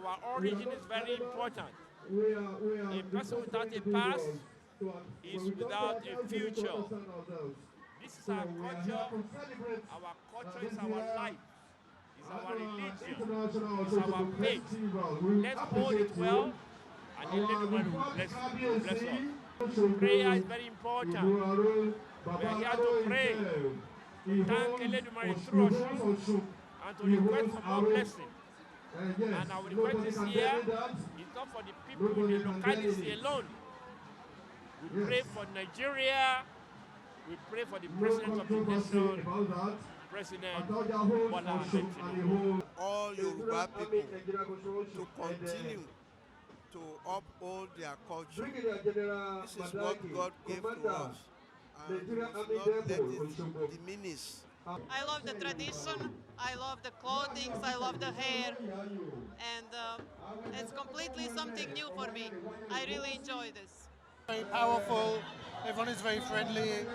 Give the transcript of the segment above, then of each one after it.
our origin is very important. A person without a past is without a future. This is our culture. Our culture is our life. It's our religion. It's our faith. Let's hold it well, and the Lord will bless us. Prayer is very important. We are here to pray, to thank Eledumare through Osun, and to request for more blessing. And our request this year is not for the people in the locality alone. We pray for Nigeria. We pray for the president of the nation, President Bola Ahmed Tinubu. All Yoruba people to continue to uphold their culture. This is what God gave to us, and we must not let it diminish. I love the tradition, I love the clothing, I love the hair, and it's completely something new for me. I really enjoy this. Very powerful, everyone is very friendly,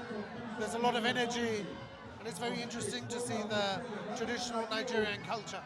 there's a lot of energy, and it's very interesting to see the traditional Nigerian culture.